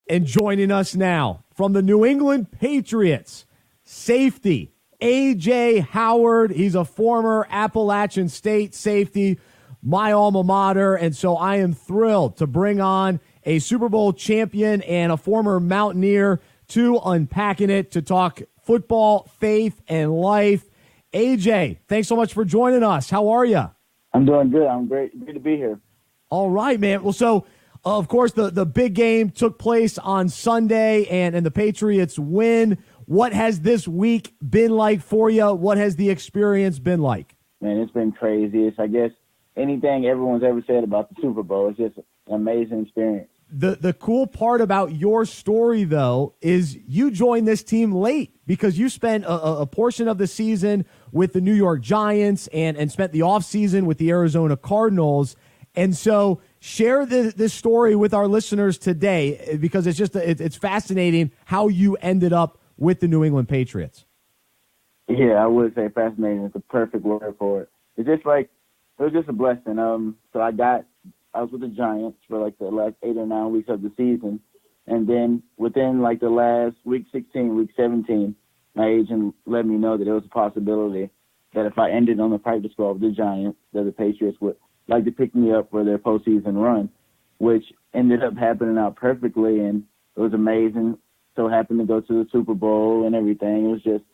And joining us now from the New England Patriots, safety, A.J. Howard. He's a former Appalachian State safety, my alma mater, and so I am thrilled to bring on a Super Bowl champion and a former Mountaineer to Unpacking It to talk football, faith, and life. A.J., thanks so much for joining us. How are you? I'm doing good. I'm great. Good to be here. All right, man. Well, so of course, the big game took place on Sunday, and the Patriots win. What has this week been like for you? What has the experience been like? Man, it's been crazy. It's, I guess, anything everyone's ever said about the Super Bowl. It's just an amazing experience. The cool part about your story, though, is you joined this team late because you spent a portion of the season with the New York Giants and spent the offseason with the Arizona Cardinals. And so share this story with our listeners today because it's fascinating how you ended up with the New England Patriots. Yeah, I would say fascinating is the perfect word for it. It's just like, it was just a blessing. So I was with the Giants for like the last 8 or 9 weeks of the season. And then within like the last week 16, week 17, my agent let me know that there was a possibility that if I ended on the practice squad with the Giants, that the Patriots would like to pick me up for their postseason run, which ended up happening out perfectly, and it was amazing. So happened to go to the Super Bowl and everything. It was just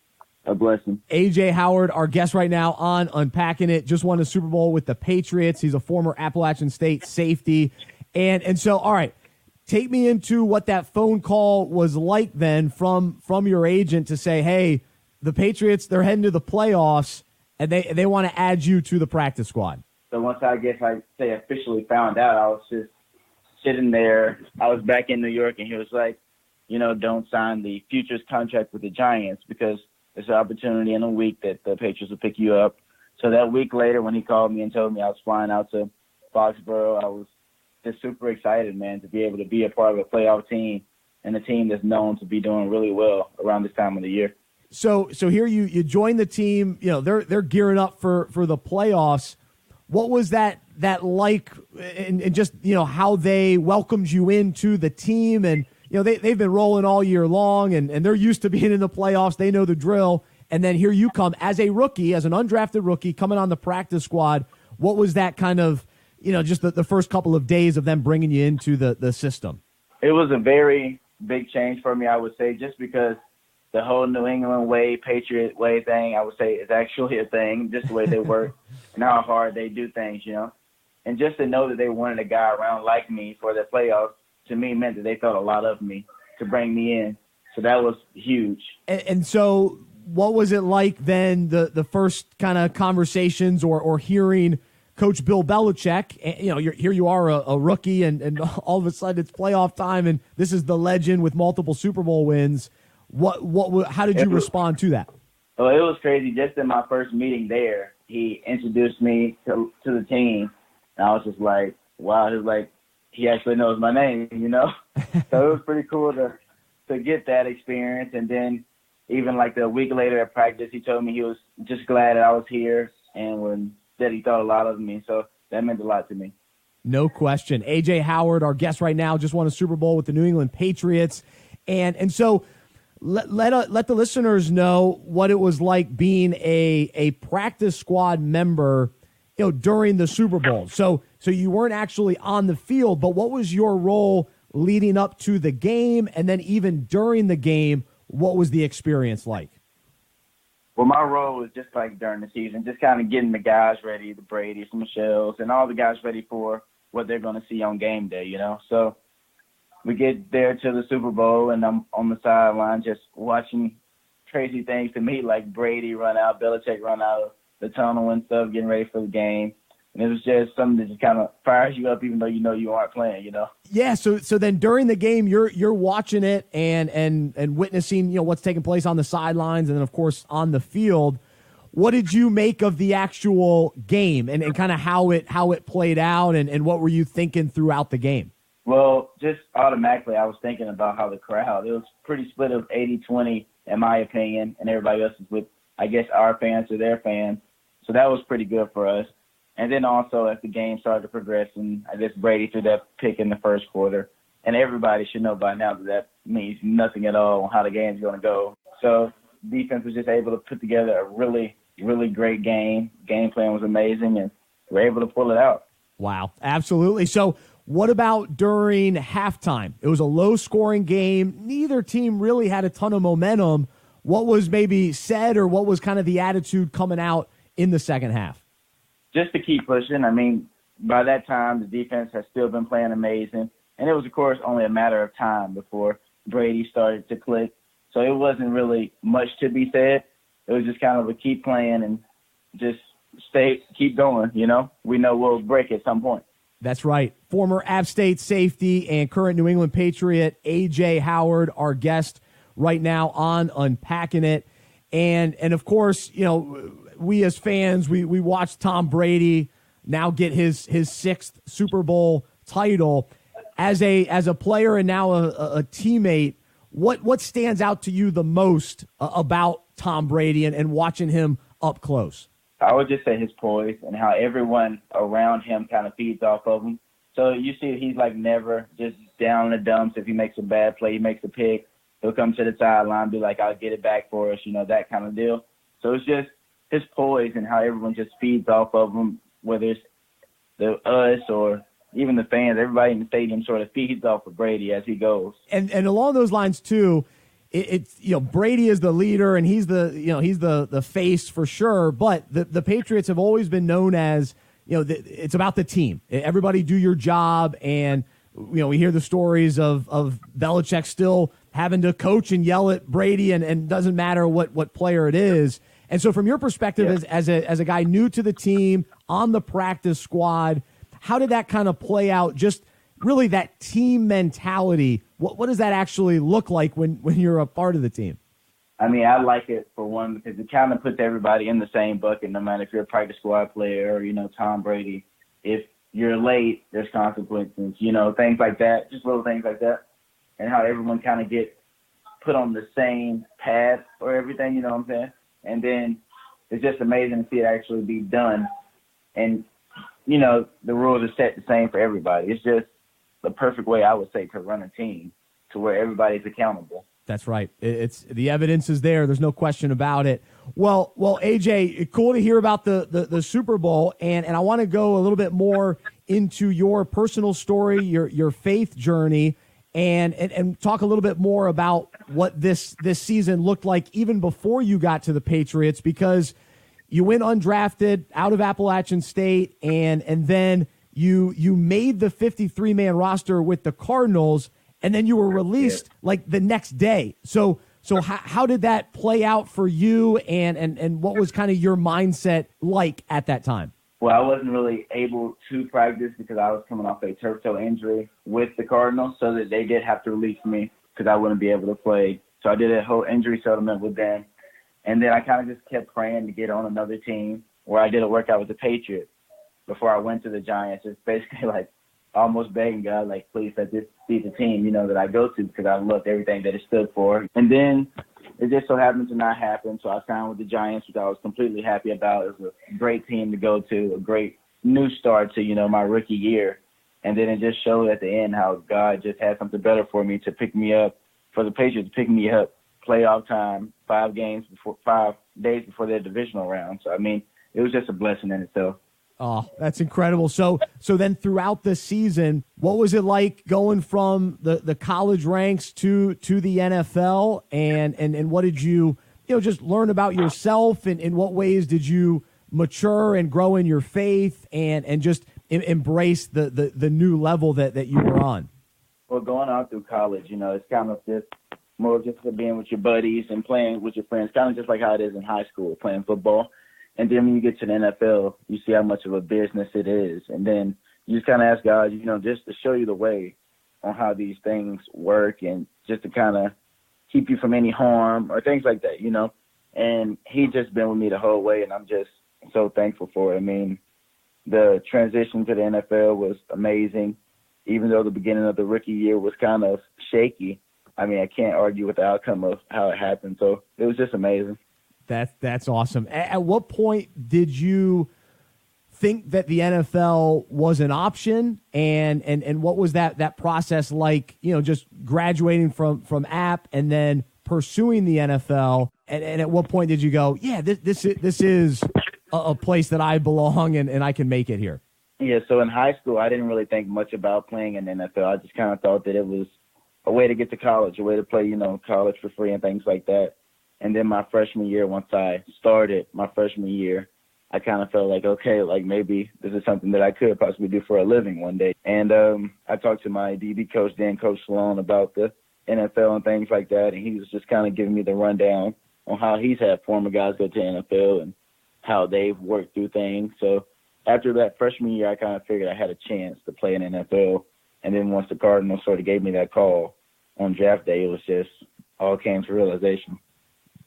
a blessing. A.J. Howard, our guest right now on Unpacking It, just won a Super Bowl with the Patriots. He's a former Appalachian State safety. And so, all right, take me into what that phone call was like then from your agent to say, hey, the Patriots, they're heading to the playoffs, and they want to add you to the practice squad. So once I officially found out, I was just sitting there. I was back in New York, and he was like, don't sign the futures contract with the Giants because there's an opportunity in a week that the Patriots will pick you up. So that week later when he called me and told me I was flying out to Foxborough, I was just super excited, man, to be able to be a part of a playoff team and a team that's known to be doing really well around this time of the year. So here you join the team. They're gearing up for the playoffs. What was that like, and just how they welcomed you into the team, and they've been rolling all year long, and they're used to being in the playoffs. They know the drill, and then here you come as a rookie, as an undrafted rookie, coming on the practice squad. What was that kind of just the first couple of days of them bringing you into the system? It was a very big change for me, I would say, just because the whole New England way, Patriot way thing, I would say, is actually a thing, just the way they work and how hard they do things, And just to know that they wanted a guy around like me for the playoffs, to me, meant that they thought a lot of me to bring me in. So that was huge. And so what was it like then, the first kind of conversations or hearing Coach Bill Belichick? Here you are, a rookie, and all of a sudden it's playoff time, and this is the legend with multiple Super Bowl wins. How did you respond to that? Well, it was crazy. Just in my first meeting there, he introduced me to the team, and I was just like, wow, he actually knows my name, So it was pretty cool to get that experience. And then even like a week later at practice, he told me he was just glad that I was here and that he thought a lot of me. So that meant a lot to me. No question. A.J. Howard, our guest right now, just won a Super Bowl with the New England Patriots. And so let the listeners know what it was like being a practice squad member, during the Super Bowl. So you weren't actually on the field, but what was your role leading up to the game, and then even during the game, what was the experience like? Well, my role was just like during the season, just kind of getting the guys ready, the Brady's, the Michelle's, and all the guys ready for what they're going to see on game day, So we get there to the Super Bowl, and I'm on the sideline just watching crazy things to me, like Brady run out, Belichick run out of the tunnel and stuff, getting ready for the game. And it was just something that just kind of fires you up, even though you aren't playing, Yeah. So then during the game, you're watching it and witnessing what's taking place on the sidelines, and then of course on the field. What did you make of the actual game and kind of how it played out, and what were you thinking throughout the game? Well, just automatically, I was thinking about how the crowd, it was pretty split of 80-20 in my opinion, and everybody else is with, I guess, our fans or their fans. So that was pretty good for us. And then also as the game started to progress, and I guess Brady threw that pick in the first quarter, And everybody should know by now that that means nothing at all on how the game's going to go. So defense was just able to put together a really, really great game. Game plan was amazing, and we were able to pull it out. Wow, absolutely. So what about during halftime? It was a low-scoring game. Neither team really had a ton of momentum. What was maybe said, or what was kind of the attitude coming out in the second half? Just to keep pushing. I mean, by that time, the defense has still been playing amazing. And it was, of course, only a matter of time before Brady started to click. So it wasn't really much to be said. It was just kind of a keep playing and just keep going, you know. We know we'll break at some point. That's right. Former App State safety and current New England Patriot A.J. Howard, our guest right now on Unpacking It. And of course, you know, we as fans, we watched Tom Brady now get his sixth Super Bowl title. As a player and now a teammate, what stands out to you the most about Tom Brady and watching him up close? I would just say his poise and how everyone around him kind of feeds off of him. So you see he's like never just down in the dumps. If he makes a bad play, he makes a pick, he'll come to the sideline, be like, I'll get it back for us, you know, that kind of deal. So it's just his poise and how everyone just feeds off of him, whether it's us or even the fans. Everybody in the stadium sort of feeds off of Brady as he goes. And along those lines too, it's you know, Brady is the leader and he's the face for sure. But the Patriots have always been known as, you know, it's about the team. Everybody do your job. And you know, we hear the stories of Belichick still having to coach and yell at Brady, and doesn't matter what player it is. And so from your perspective, as a guy new to the team on the practice squad, how did that kind of play out? Just really that team mentality. What does that actually look like when you're a part of the team? I mean, I like it for one because it kind of puts everybody in the same bucket, no matter if you're a practice squad player or, you know, Tom Brady. If you're late, there's consequences, you know, things like that, just little things like that, and how everyone kind of gets put on the same path or everything, you know what I'm saying? And then it's just amazing to see it actually be done. And, you know, the rules are set the same for everybody. It's just the perfect way, I would say, to run a team to where everybody's accountable. That's right. It's the evidence is there. There's no question about it. Well, AJ, cool to hear about the Super Bowl, and I want to go a little bit more into your personal story, your faith journey, and talk a little bit more about what this season looked like even before you got to the Patriots, because you went undrafted out of Appalachian State, and then you made the 53-man roster with the Cardinals, and then you were released like the next day. So how did that play out for you, and what was kind of your mindset like at that time? Well, I wasn't really able to practice because I was coming off a turf toe injury with the Cardinals, so that they did have to release me because I wouldn't be able to play. So I did a whole injury settlement with them. And then I kind of just kept praying to get on another team, where I did a workout with the Patriots before I went to the Giants. It's basically like almost begging God, like, please let this be the team, you know, that I go to, because I loved everything that it stood for. And then it just so happened to not happen. So I signed with the Giants, which I was completely happy about. It was a great team to go to, a great new start to, you know, my rookie year. And then it just showed at the end how God just had something better for me to pick me up, for the Patriots to pick me up playoff time, 5 days before their divisional round. So, I mean, it was just a blessing in itself. Oh, that's incredible. So then throughout the season, what was it like going from the college ranks to the NFL, and what did you just learn about yourself, and in what ways did you mature and grow in your faith and just embrace the new level that you were on? Well, going on through college, it's kind of just more just being with your buddies and playing with your friends, kind of just like how it is in high school, playing football. And then when you get to the NFL, you see how much of a business it is. And then you just kind of ask God, just to show you the way on how these things work, and just to kind of keep you from any harm or things like that, And He's just been with me the whole way, and I'm just so thankful for it. I mean, the transition to the NFL was amazing, even though the beginning of the rookie year was kind of shaky. I mean, I can't argue with the outcome of how it happened. So it was just amazing. That's awesome. At what point did you think that the NFL was an option? And what was that process like, just graduating from App and then pursuing the NFL? And at what point did you go, yeah, this is a place that I belong and I can make it here? Yeah, so in high school, I didn't really think much about playing in the NFL. I just kind of thought that it was a way to get to college, a way to play, college for free and things like that. And then my freshman year, once I started my freshman year, I kind of felt like, okay, like maybe this is something that I could possibly do for a living one day. And I talked to my DB coach, then Coach Sloan, about the NFL and things like that. And he was just kind of giving me the rundown on how he's had former guys go to the NFL and how they've worked through things. So after that freshman year, I kind of figured I had a chance to play in the NFL. And then once the Cardinals sort of gave me that call on draft day, it was just all came to realization.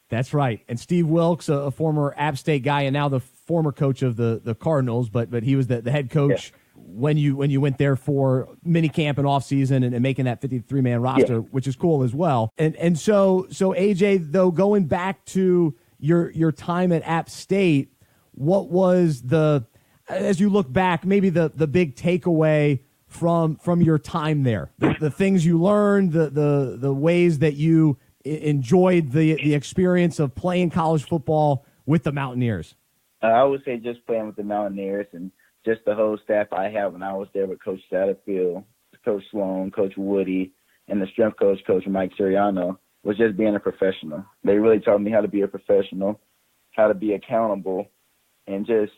That's right. And Steve Wilkes, a former App State guy and now the former coach of the Cardinals, but he was the head coach when you went there for minicamp and offseason and making that 53-man roster, which is cool as well. And so AJ, though, going back to your time at App State, what was as you look back, maybe the big takeaway from your time there, the things you learned, the ways that you enjoyed the experience of playing college football with the Mountaineers? I would say just playing with the Mountaineers and just the whole staff I had when I was there with Coach Satterfield, Coach Sloan, Coach Woody, and the strength coach, Coach Mike Siriano, was just being a professional. They really taught me how to be a professional, how to be accountable, and just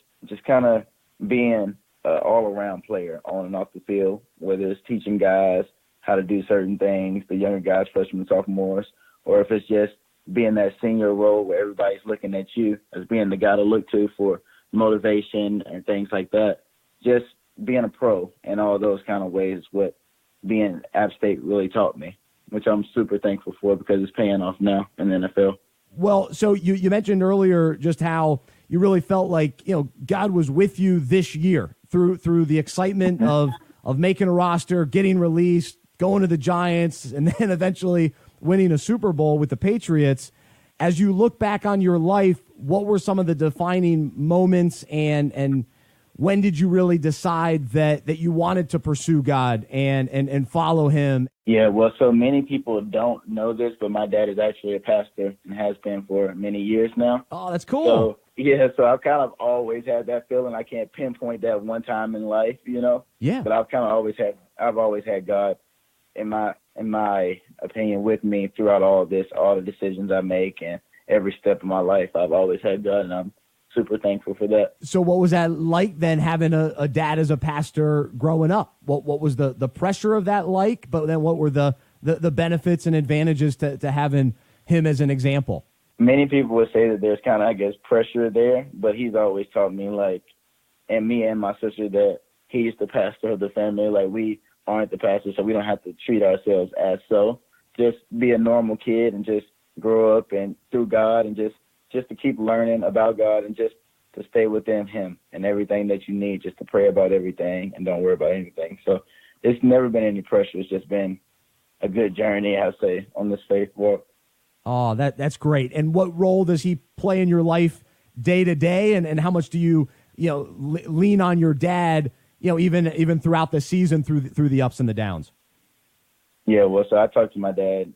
kind of being an all-around player on and off the field, whether it's teaching guys how to do certain things, the younger guys, freshmen and sophomores, or if it's just being that senior role where everybody's looking at you as being the guy to look to for motivation and things like that. Just being a pro in all those kind of ways is what being App State really taught me, which I'm super thankful for because it's paying off now in the NFL. Well, so you mentioned earlier just how you really felt like, God was with you this year through the excitement of making a roster, getting released, going to the Giants, and then eventually winning a Super Bowl with the Patriots. As you look back on your life, what were some of the defining moments and when did you really decide that you wanted to pursue God and follow him? Yeah, well, so many people don't know this, but my dad is actually a pastor and has been for many years now. Oh, that's cool. So I've kind of always had that feeling. I can't pinpoint that one time in life, Yeah. But I've always had God in my opinion with me throughout all of this, all the decisions I make and every step of my life. I've always had God, and I'm super thankful for that. So what was that like then, having a dad as a pastor growing up? What was the pressure of that like? But then what were the benefits and advantages to having him as an example? Many people would say that there's kind of, I guess, pressure there, but he's always taught me, and me and my sister, that he's the pastor of the family. We aren't the pastor, so we don't have to treat ourselves as so. Just be a normal kid and just grow up and through God and just to keep learning about God and just to stay within him and everything that you need, just to pray about everything and don't worry about anything. So it's never been any pressure. It's just been a good journey, I'd say, on this faith walk. Oh, that's great. And what role does he play in your life day to day? And how much do you lean on your dad, even throughout the season through the ups and the downs? Yeah, well, so I talk to my dad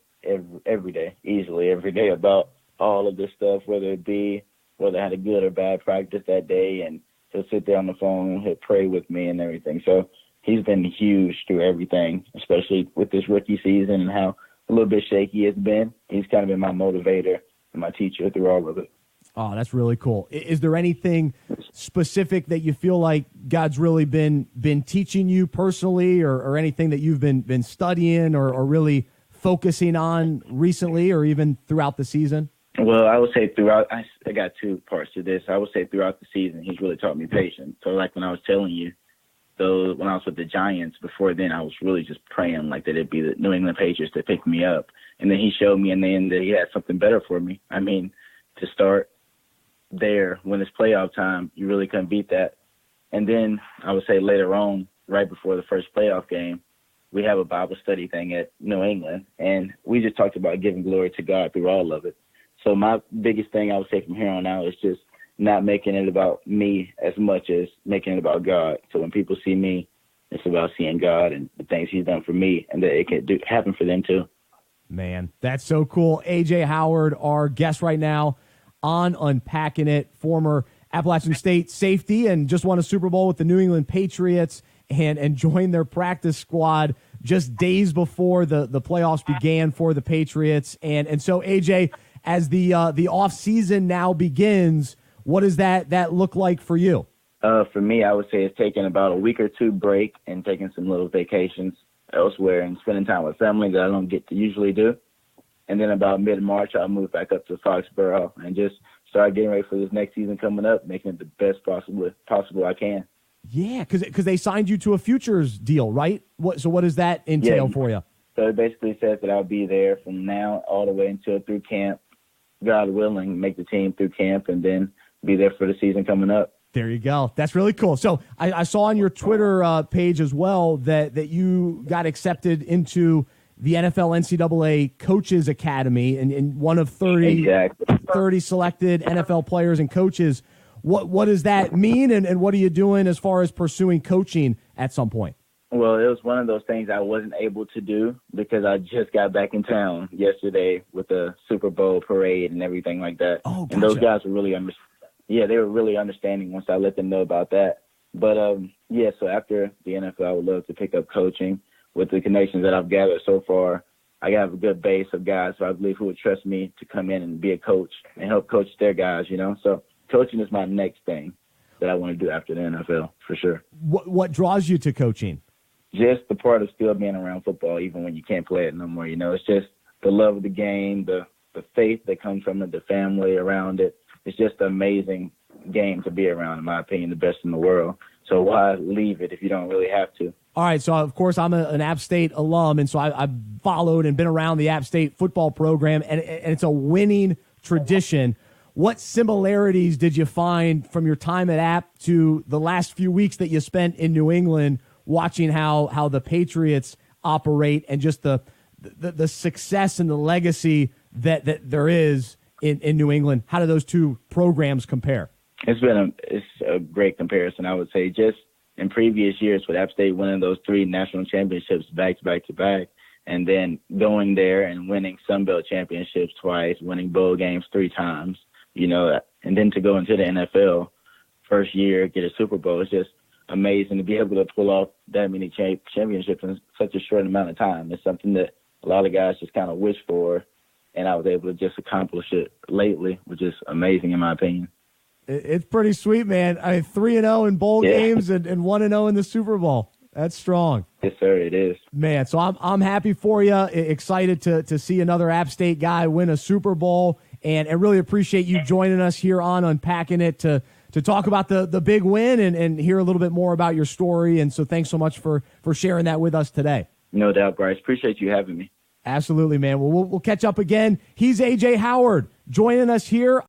every day, easily every day, about all of this stuff, whether I had a good or bad practice that day, and he'll sit there on the phone, he'll pray with me and everything. So he's been huge through everything, especially with this rookie season and how a little bit shaky it's been. He's kind of been my motivator and my teacher through all of it. Oh, that's really cool. Is there anything specific that you feel like God's really been teaching you personally, or anything that you've been studying or really focusing on recently or even throughout the season? Well, I would say I got two parts to this. I would say throughout the season, he's really taught me patience. So when I was telling you, when I was with the Giants, before then, I was really just praying that it'd be the New England Patriots that picked me up. And then he showed me in the end that he had something better for me. I mean, to start there when it's playoff time, you really couldn't beat that. And then I would say later on, right before the first playoff game, we have a Bible study thing at New England, and we just talked about giving glory to God through all of it. So my biggest thing I would say from here on out is just not making it about me as much as making it about God. So when people see me, it's about seeing God and the things he's done for me, and that it can happen for them too. Man, that's so cool. A.J. Howard, our guest right now on Unpacking It, former Appalachian State safety, and just won a Super Bowl with the New England Patriots and joined their practice squad just days before the playoffs began for the Patriots. And so, A.J., as the off season now begins, what does that look like for you? For me, I would say it's taking about a week or two break and taking some little vacations elsewhere and spending time with family that I don't get to usually do. And then about mid-March, I'll move back up to Foxborough and just start getting ready for this next season coming up, making it the best possible I can. Yeah, because they signed you to a futures deal, right? What does that entail for you? So it basically says that I'll be there from now all the way until through camp, God willing, make the team through camp, and then be there for the season coming up. There you go. That's really cool. So I saw on your Twitter page as well that you got accepted into the NFL NCAA Coaches Academy and one of 30 selected NFL players and coaches. What does that mean, and what are you doing as far as pursuing coaching at some point? Well, it was one of those things I wasn't able to do because I just got back in town yesterday with the Super Bowl parade and everything like that. Oh, gotcha. And those guys were really they were really understanding once I let them know about that. But, so after the NFL, I would love to pick up coaching. With the connections that I've gathered so far, I have a good base of guys who I believe who would trust me to come in and be a coach and help coach their guys, So coaching is my next thing that I want to do after the NFL, for sure. What draws you to coaching? Just the part of still being around football, even when you can't play it no more. It's just the love of the game, the faith that comes from it, the family around it. It's just an amazing game to be around, in my opinion, the best in the world. So why leave it if you don't really have to? All right, so of course I'm an App State alum, and so I've followed and been around the App State football program, and it's a winning tradition. What similarities did you find from your time at App to the last few weeks that you spent in New England watching how the Patriots operate and just the success and the legacy that there is in New England? How do those two programs compare? It's a great comparison, I would say. Just in previous years with App State winning those 3 national championships back to back, and then going there and winning Sun Belt championships twice, winning bowl games 3 times, and then to go into the NFL first year, get a Super Bowl. It's just amazing to be able to pull off that many championships in such a short amount of time. It's something that a lot of guys just kind of wish for, and I was able to just accomplish it lately, which is amazing in my opinion. It's pretty sweet, man. 3-0 in bowl games and 1-0 in the Super Bowl. That's strong. Yes, sir, it is. Man, so I'm happy for you. Excited to see another App State guy win a Super Bowl, and I really appreciate you joining us here on Unpacking It to talk about the big win and hear a little bit more about your story. And so thanks so much for sharing that with us today. No doubt, Bryce. Appreciate you having me. Absolutely, man. Well, we'll catch up again. He's A.J. Howard joining us here